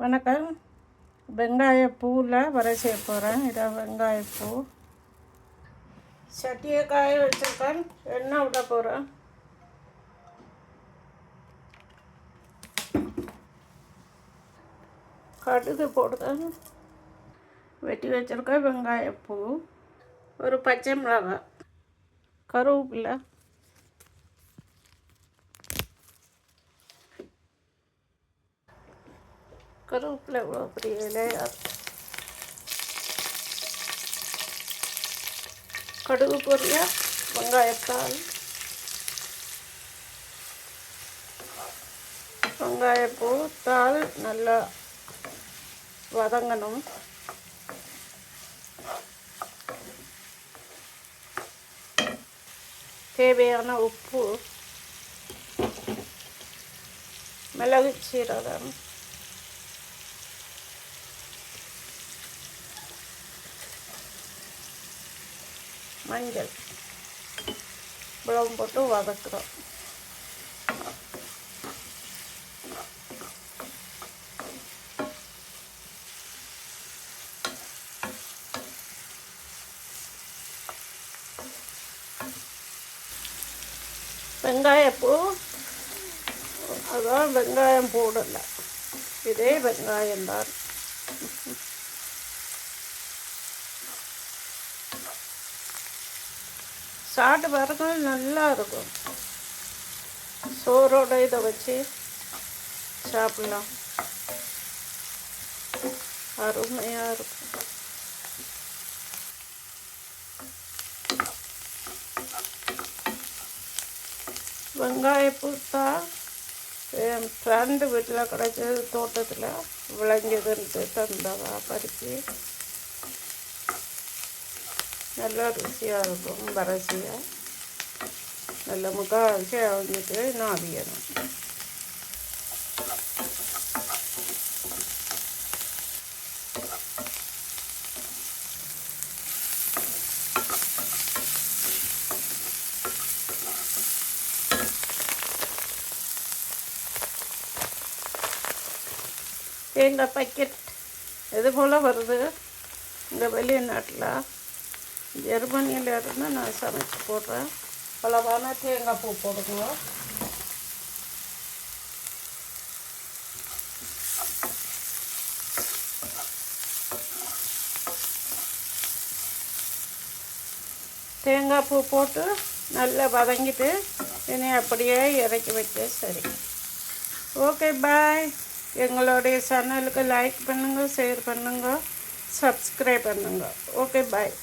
வணக்கம். வெங்காயப்பூவில் வரை செய்ய போகிறேன். இதான் வெங்காயப்பூ. சட்டியை காய வச்சுருக்கேன். எண்ணெய் விட போகிறேன். கடுகு போடுறேன். வெட்டி வச்சுருக்கேன் வெங்காயப்பூ, ஒரு பச்சை மிளகாய், கருவேப்பிலை, கருவேப்பிலை இவ்வளோ பெரிய இலையாக, கடுகு பொரிய வெங்காயத்தாள், வெங்காயப்பூ தாள் நல்லா வதங்கணும். தேவையான உப்பு, மிளகு சீரகம், மஞ்சள் இவ்வளவு போட்டு வதக்குறோம். வெங்காயப்பூ அதான் வெங்காயம் போடலை, இதே வெங்காயம்தான். சாப்பிட்டு பாருங்க, நல்லா இருக்கும். சோறோட இதை வச்சு சாப்பிடலாம், அருமையாக இருக்கும். வெங்காயப்பூ தான் என் ஃப்ரெண்டு வீட்டில் கிடைச்சது, தோட்டத்தில் விளைஞ்சதுன்ட்டு தந்தவா பறித்து. நல்லா ருசியாக இருக்கும். வறட்சியாக நல்ல முக்கால்வாசி அவிஞ்சிட்டு இன்னும் அவியணும். தேங்காய் பாக்கெட் இது போல் வருது இந்த வெளிநாட்டில். ஜெர்மனியில் இருந்து நான் சமைச்சு போடுறேன். அளவான தேங்காய் பூ போடுங்க. தேங்காய் பூ போட்டு நல்லா வதங்கிட்டு இனி அப்படியே இறக்கி வச்ச சரி. ஓகே, பாய். எங்களுடைய சேனலுக்கு லைக் பண்ணுங்கள், ஷேர் பண்ணுங்கள், சப்ஸ்கிரைப் பண்ணுங்கள். ஓகே, பாய்.